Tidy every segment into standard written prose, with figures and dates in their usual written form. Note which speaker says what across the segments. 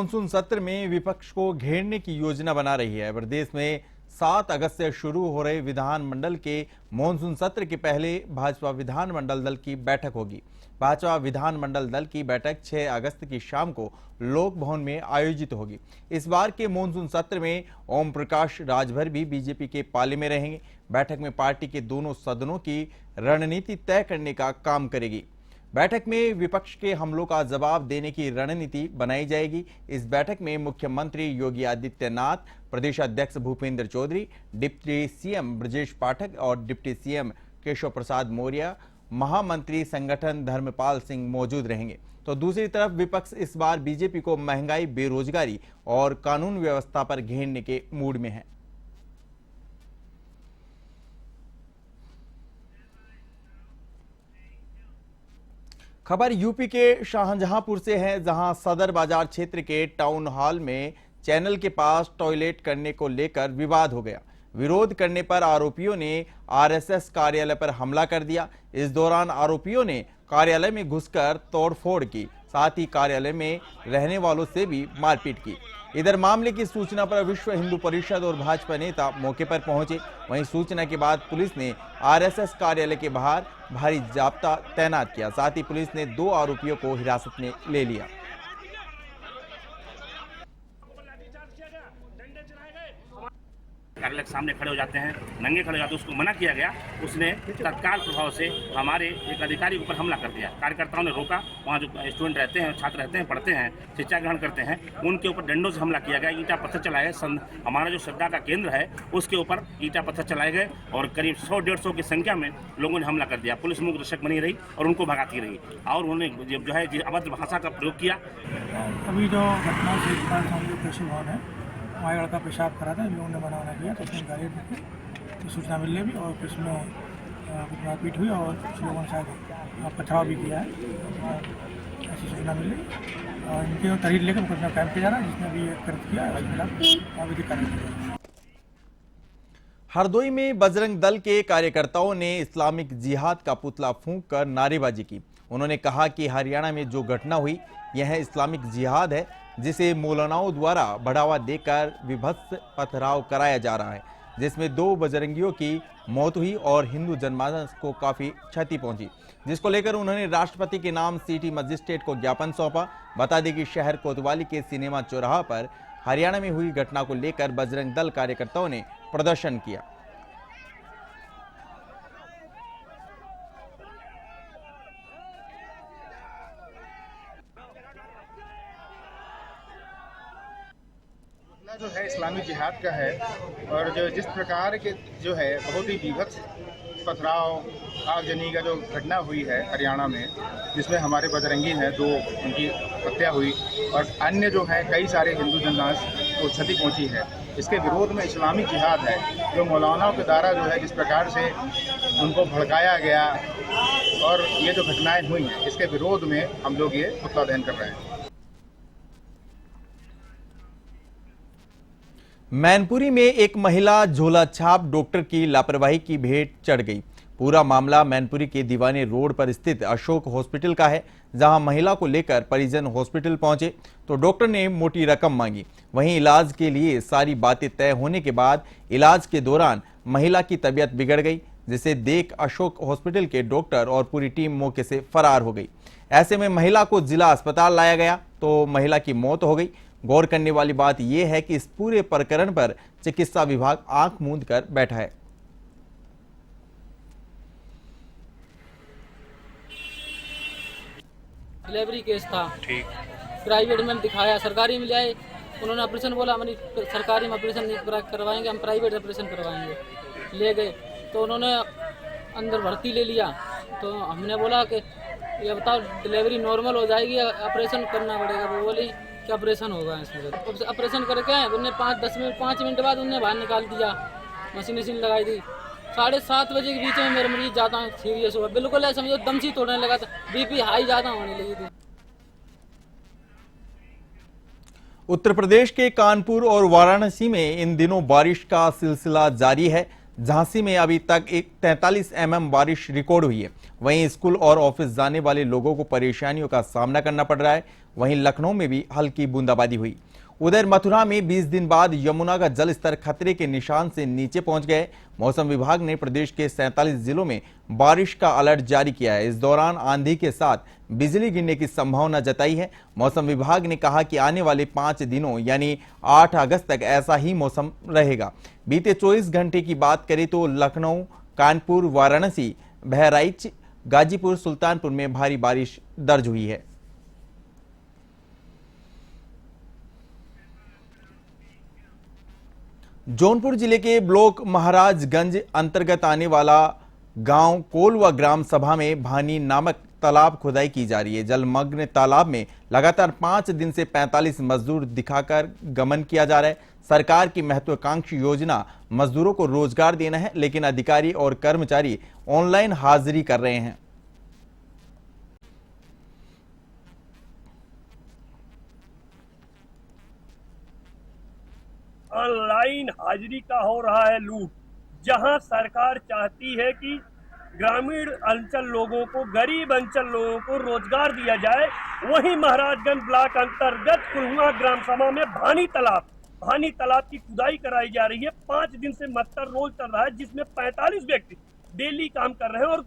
Speaker 1: Monsoon सत्र में विपक्ष को घेरने की योजना बना रही है। प्रदेश में 7 अगस्त से शुरू हो रहे विधानमंडल के मॉनसून सत्र के पहले भाजपा विधानमंडल दल की बैठक होगी। भाजपा विधानमंडल दल की बैठक 6 अगस्त की शाम को लोक भवन में आयोजित होगी। इस बार के मॉनसून सत्र में ओम प्रकाश राजभर भी बीजेपी के पाले में रहेंगे। बैठक में पार्टी के दोनों सदनों की रणनीति तय करने का काम करेगी। बैठक में विपक्ष के हमलों का जवाब देने की रणनीति बनाई जाएगी। इस बैठक में मुख्यमंत्री योगी आदित्यनाथ, प्रदेश अध्यक्ष भूपेंद्र चौधरी, डिप्टी सीएम ब्रजेश पाठक और डिप्टी सीएम केशव प्रसाद मौर्य, महामंत्री संगठन धर्मपाल सिंह मौजूद रहेंगे। तो दूसरी तरफ विपक्ष इस बार बीजेपी को महंगाई, बेरोजगारी और कानून व्यवस्था पर घेरने के मूड में है। खबर यूपी के शाहजहांपुर से है, जहां सदर बाजार क्षेत्र के टाउन हॉल में चैनल के पास टॉयलेट करने को लेकर विवाद हो गया। विरोध करने पर आरोपियों ने आरएसएस कार्यालय पर हमला कर दिया। इस दौरान आरोपियों ने कार्यालय में घुसकर तोड़फोड़ की, साथ ही कार्यालय में रहने वालों से भी मारपीट की। इधर मामले की सूचना पर विश्व हिंदू परिषद और भाजपा नेता मौके पर पहुंचे। वहीं सूचना के बाद पुलिस ने आरएसएस कार्यालय के बाहर भारी जाब्ता तैनात किया। साथ ही पुलिस ने 2 आरोपियों को हिरासत में ले लिया।
Speaker 2: कार्यालय के सामने खड़े हो जाते हैं, नंगे खड़े हो जाते हैं, उसको मना किया गया। उसने तत्काल प्रभाव से हमारे एक अधिकारी के ऊपर हमला कर दिया। कार्यकर्ताओं ने रोका, वहाँ जो स्टूडेंट रहते हैं, छात्र रहते हैं, पढ़ते हैं, शिक्षा ग्रहण करते हैं, उनके ऊपर डंडों से हमला किया गया। ईंटा पत्थर चलाए गए। हमारा जो श्रद्धा का केंद्र है उसके ऊपर ईंटा पत्थर चलाए गए और करीब 100-150 की संख्या में लोगों ने हमला कर दिया। पुलिस मूक दर्शक बनी रही और उनको भगाती रही और उन्होंने जो है अभद्र भाषा का प्रयोग किया।
Speaker 3: अभी जो घटना से वहाँ लड़का पेशाब करा था, इन लोगों ने मना किया तो उसने गाड़ी की सूचना मिलने भी और उसमें कुछ मारपीट हुई और कुछ लोगों ने शायद पथराव भी किया है। ऐसी सूचना मिली और इनके तहरीर लेकर मुकदमा कायम किया जा रहा है। जिसने भी कृत्य किया उसके खिलाफ अवैधिक कार्रवाई।
Speaker 1: हरदोई में बजरंग दल के कार्यकर्ताओं ने इस्लामिक जिहाद का पुतला फूंक कर नारेबाजी की। उन्होंने कहा कि हरियाणा में जो घटना हुई यह इस्लामिक जिहाद है, जिसे मौलानाओं द्वारा बढ़ावा देकर विभत्स पथराव कराया जा रहा है, जिसमें 2 बजरंगियों की मौत हुई और हिंदू जनमानस को काफी क्षति पहुंची, जिसको लेकर उन्होंने राष्ट्रपति के नाम सिटी मजिस्ट्रेट को ज्ञापन सौंपा। बता दें कि शहर कोतवाली के सिनेमा चौराहा पर हरियाणा में हुई घटना को लेकर बजरंग दल कार्यकर्ताओं ने प्रदर्शन किया।
Speaker 4: जो है इस्लामी जिहाद का है और जो जिस प्रकार के जो है बहुत ही विभत्स पथराव आगजनी का जो घटना हुई है हरियाणा में, जिसमें हमारे बजरंगी हैं 2 उनकी हत्या हुई और अन्य जो है कई सारे हिंदू जनमानस को क्षति पहुंची है। इसके विरोध में इस्लामी जिहाद है जो मौलानाओं के द्वारा जो है जिस प्रकार से उनको भड़काया गया और ये जो घटनाएं हुई हैं इसके विरोध में हम लोग ये पुतला दहन कर रहे हैं।
Speaker 1: मैनपुरी में एक महिला झोला छाप डॉक्टर की लापरवाही की भेंट चढ़ गई। पूरा मामला मैनपुरी के दीवाने रोड पर स्थित अशोक हॉस्पिटल का है, जहां महिला को लेकर परिजन हॉस्पिटल पहुंचे तो डॉक्टर ने मोटी रकम मांगी। वहीं इलाज के लिए सारी बातें तय होने के बाद इलाज के दौरान महिला की तबीयत बिगड़ गई, जिसे देख अशोक हॉस्पिटल के डॉक्टर और पूरी टीम मौके से फरार हो गई। ऐसे में महिला को जिला अस्पताल लाया गया तो महिला की मौत हो गई। गौर करने वाली बात यह है कि इस पूरे प्रकरण पर चिकित्सा विभाग आंख मूंद कर बैठा है।
Speaker 5: डिलीवरी केस था, ठीक। प्राइवेट में दिखाया, सरकारी में ले आए, उन्होंने ऑपरेशन बोला, हमारी सरकारी में ऑपरेशन नहीं करवाएंगे, हम प्राइवेट ऑपरेशन करवाएंगे। ले गए तो उन्होंने अंदर भर्ती ले लिया। तो हमने बोला कि ये बताओ डिलीवरी नॉर्मल हो जाएगी या ऑपरेशन करना पड़ेगा? वो बोली कि ऑपरेशन होगा इसमें। ऑपरेशन करके उन्हें 5 मिनट बाद उन्हें बाहर निकाल दिया, मशीन लगाई दी। 7:30 बजे के बीच में मेरा मरीज ज़्यादा सीरियस हुआ, बिल्कुल ऐसा समझो दम सी तोड़ने लगा था, बीपी हाई ज़्यादा होने लगी थी।
Speaker 1: उत्तर प्रदेश के कानपुर और वाराणसी में इन दिनों बारिश का सिलसिला जारी है। झांसी में अभी तक 43 mm बारिश रिकॉर्ड हुई है। वहीं स्कूल और ऑफिस जाने वाले लोगों को परेशानियों का सामना करना पड़ रहा है। वहीं लखनऊ में भी हल्की बूंदाबांदी हुई। उधर मथुरा में 20 दिन बाद यमुना का जल स्तर खतरे के निशान से नीचे पहुंच गए। मौसम विभाग ने प्रदेश के 47 जिलों में बारिश का अलर्ट जारी किया है। इस दौरान आंधी के साथ बिजली गिरने की संभावना जताई है। मौसम विभाग ने कहा कि आने वाले 5 दिनों यानी 8 अगस्त तक ऐसा ही मौसम रहेगा। बीते 24 घंटे की बात करें तो लखनऊ, कानपुर, वाराणसी, बहराइच, गाजीपुर, सुल्तानपुर में भारी बारिश दर्ज हुई है। जौनपुर जिले के ब्लॉक महाराजगंज अंतर्गत आने वाला गांव कोलवा ग्राम सभा में भानी नामक तालाब खुदाई की जा रही है। जलमग्न तालाब में लगातार 5 दिन से 45 मजदूर दिखाकर गमन किया जा रहा है। सरकार की महत्वाकांक्षी योजना मजदूरों को रोजगार देना है, लेकिन अधिकारी और कर्मचारी ऑनलाइन हाजिरी कर रहे हैं।
Speaker 6: ऑनलाइन हाजिरी का हो रहा है लूट। जहां सरकार चाहती है कि ग्रामीण अंचल लोगों को, गरीब अंचल लोगों को रोजगार दिया जाए, वहीं महाराजगंज ब्लॉक अंतर्गत कुलवा ग्राम सभा में भानी तालाब की खुदाई कराई जा रही है। 5 दिन से मत्तर रोज चल रहा है, जिसमें 45 व्यक्ति डेली काम कर रहे हैं और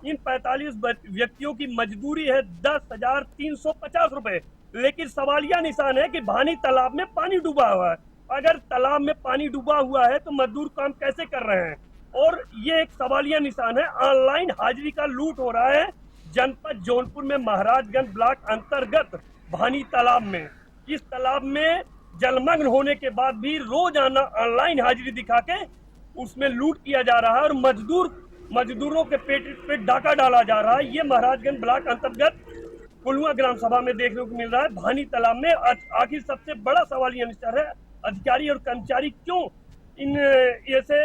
Speaker 6: इन 45 व्यक्तियों की मजदूरी है 10,350 रुपए। लेकिन सवालिया निशान है कि भानी तालाब में पानी डूबा हुआ है। अगर तालाब में पानी डूबा हुआ है तो मजदूर काम कैसे कर रहे हैं? और ये एक सवालिया निशान है। ऑनलाइन हाजिरी का लूट हो रहा है जनपद जौनपुर में महाराजगंज ब्लॉक अंतर्गत भानी तालाब में। इस तालाब में जलमग्न होने के बाद भी रोजाना ऑनलाइन हाजिरी दिखा के उसमें लूट किया जा रहा है और मजदूरों के पेट पे डाका डाला जा रहा है। ये महाराजगंज ब्लॉक अंतर्गत कुलवा ग्राम सभा में देखने को मिल रहा है। भानी तालाब में आखिर सबसे बड़ा सवाल यह निश्चय है, अधिकारी और कर्मचारी क्यों इन ऐसे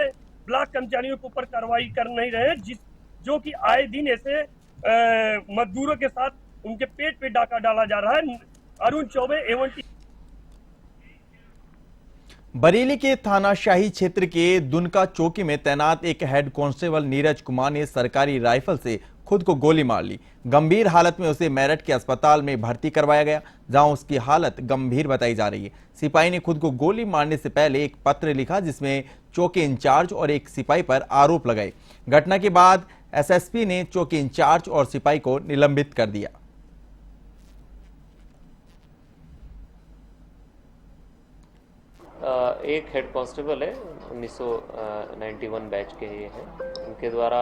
Speaker 6: ब्लॉक कर्मचारियों के ऊपर कार्रवाई कर नहीं रहे, जो कि आए दिन ऐसे मजदूरों के साथ उनके पेट पे डाका डाला जा रहा है। अरुण चौबे एवं
Speaker 1: बरेली के थानाशाही क्षेत्र के दुनका चौकी में तैनात एक हेड कांस्टेबल नीरज कुमार ने सरकारी राइफल से खुद को गोली मार ली। गंभीर हालत में उसे मेरठ के अस्पताल में भर्ती करवाया गया, जहां उसकी हालत गंभीर बताई जा रही है। सिपाही ने खुद को गोली मारने से पहले एक पत्र लिखा, जिसमें चौकी इंचार्ज और एक सिपाही पर आरोप लगाए। घटना के बाद एसएसपी ने चौकी इंचार्ज और सिपाही को निलंबित कर दिया।
Speaker 7: एक हेड कांस्टेबल है, 1991 बैच के ये हैं। उनके द्वारा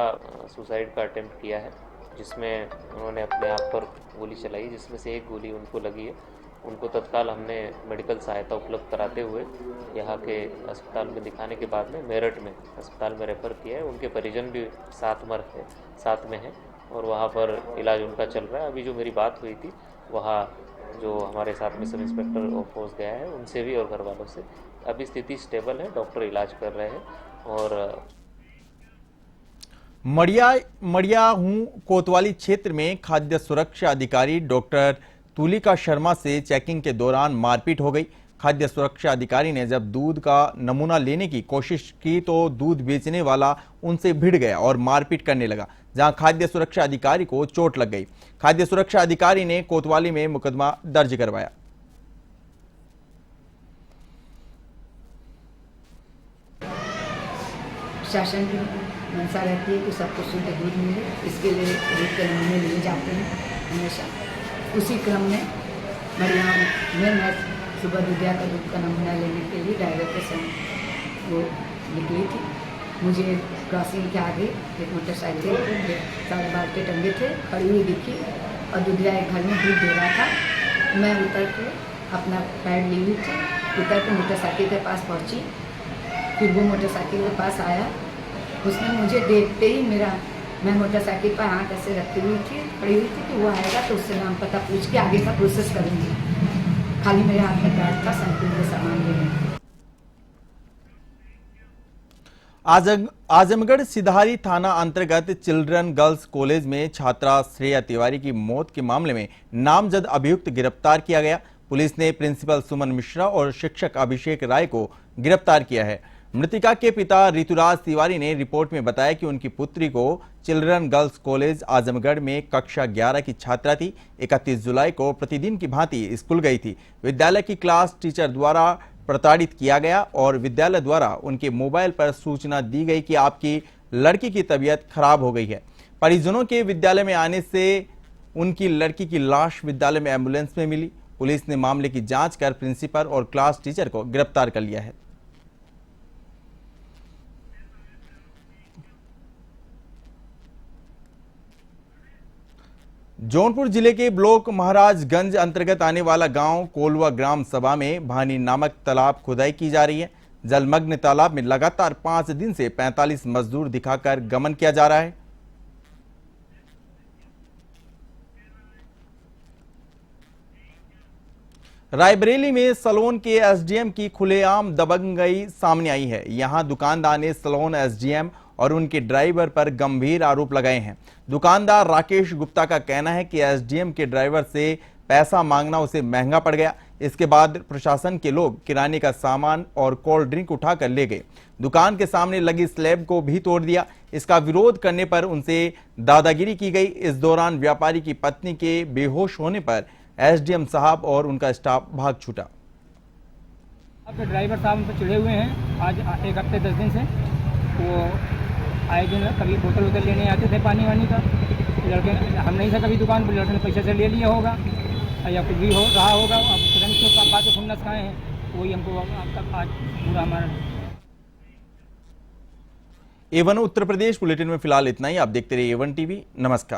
Speaker 7: सुसाइड का अटेम्प्ट किया है, जिसमें उन्होंने अपने आप पर गोली चलाई, जिसमें से एक गोली उनको लगी है। उनको तत्काल हमने मेडिकल सहायता उपलब्ध कराते हुए यहाँ के अस्पताल में दिखाने के बाद में मेरठ में अस्पताल में रेफर किया है। उनके परिजन भी साथ में हैं और वहाँ पर इलाज उनका चल रहा है। अभी जो मेरी बात हुई थी, वहाँ जो हमारे साथ में सब इंस्पेक्टर ऑफ फोर्स गया है, उनसे भी और घर वालों से अभी स्थिति स्टेबल है, डॉक्टर इलाज कर रहे हैं। और
Speaker 1: मड़ियाहू कोतवाली क्षेत्र में खाद्य सुरक्षा अधिकारी डॉक्टर तुलिका शर्मा से चेकिंग के दौरान मारपीट हो गई। खाद्य सुरक्षा अधिकारी ने जब दूध का नमूना लेने की कोशिश की तो दूध बेचने वाला उनसे भिड़ गया और मारपीट करने लगा, जहां खाद्य सुरक्षा अधिकारी को चोट लग गई। खाद्य सुरक्षा अधिकारी ने कोतवाली में मुकदमा दर्ज करवाया।
Speaker 8: शासन की मंशा रहती है कि सबको शुद्ध दूध मिले, इसके लिए दूध के नमूने लिए जाते हैं हमेशा। उसी क्रम में मड़ियाहू में मैं सुबह दूधिया का दूध का नमूना लेने के लिए ड्राइवर के संग वो निकली थी। मुझे क्रॉसिंग के आगे एक मोटरसाइकिल पे 7 बाल्टी टंगे थे, खड़ी हुई दिखी और दूधिया एक घर में दूध दे रहा था। मैं उतर के अपना पैड ली हुई थी, उतर के मोटरसाइकिल के पास पहुंची। फिर वो मोटरसाइकिल के पास आया, उसने मुझे देखते ही मैं मोटरसाइकिल पर हाथ ऐसे रखी हुई थी, खड़ी हुई थी कि वो आएगा तो उससे नाम पता पूछ के आगे का प्रोसेस करूँगी। खाली मेरे हाथ में बैग था सैंपल के सामान लेने।
Speaker 1: आजमगढ़ सिधारी थाना अंतर्गत चिल्ड्रन गर्ल्स कॉलेज में छात्रा श्रेया तिवारी की मौत के मामले में नामजद अभियुक्त गिरफ्तार किया गया। पुलिस ने प्रिंसिपल सुमन मिश्रा और शिक्षक अभिषेक राय को गिरफ्तार किया है। मृतिका के पिता ऋतुराज तिवारी ने रिपोर्ट में बताया कि उनकी पुत्री को चिल्ड्रन गर्ल्स कॉलेज आजमगढ़ में कक्षा 11 की छात्रा थी। 31 जुलाई को प्रतिदिन की भांति स्कूल गई थी। विद्यालय की क्लास टीचर द्वारा प्रताड़ित किया गया और विद्यालय द्वारा उनके मोबाइल पर सूचना दी गई कि आपकी लड़की की तबीयत खराब हो गई है। परिजनों के विद्यालय में आने से उनकी लड़की की लाश विद्यालय में एम्बुलेंस में मिली। पुलिस ने मामले की जांच कर प्रिंसिपल और क्लास टीचर को गिरफ्तार कर लिया है। जौनपुर जिले के ब्लॉक महाराजगंज अंतर्गत आने वाला गांव कोलवा ग्राम सभा में भानी नामक तालाब खुदाई की जा रही है। जलमग्न तालाब में लगातार 5 दिन से 45 मजदूर दिखाकर गमन किया जा रहा है। रायबरेली में सलोन के एसडीएम की खुलेआम दबंगई सामने आई है। यहां दुकानदार ने सलोन एसडीएम और उनके ड्राइवर पर गंभीर आरोप लगाए हैं। दुकानदार राकेश गुप्ता का कहना है कि एसडीएम के ड्राइवर से पैसा मांगना उसे महंगा पड़ गया। इसके बाद प्रशासन के लोग किराने का सामान और कोल्ड ड्रिंक उठाकर ले गए। दुकान के सामने लगी स्लैब को भी तोड़ दिया। इसका विरोध करने पर उनसे दादागिरी की गई। इस दौरान व्यापारी की पत्नी के बेहोश होने पर एसडीएम साहब और उनका स्टाफ भाग छूटा।
Speaker 9: आपके ड्राइवर साहब उन पर चिढ़े हुए हैं। आज 1 हफ्ते 10 दिन से वो आए दिन कभी बोतल लेने आते थे पानी वानी का। लड़के हम नहीं था कभी दुकान पर, लड़के ने पैसे से ले लिया होगा या कुछ भी हो रहा होगा। अब पता नहीं क्यों बात से खुन्नस खाए हैं, वही हमको आज पूरा हमारा।
Speaker 1: A1 उत्तर प्रदेश बुलेटिन में फिलहाल इतना ही। आप देखते रहिए A1 टीवी। नमस्कार।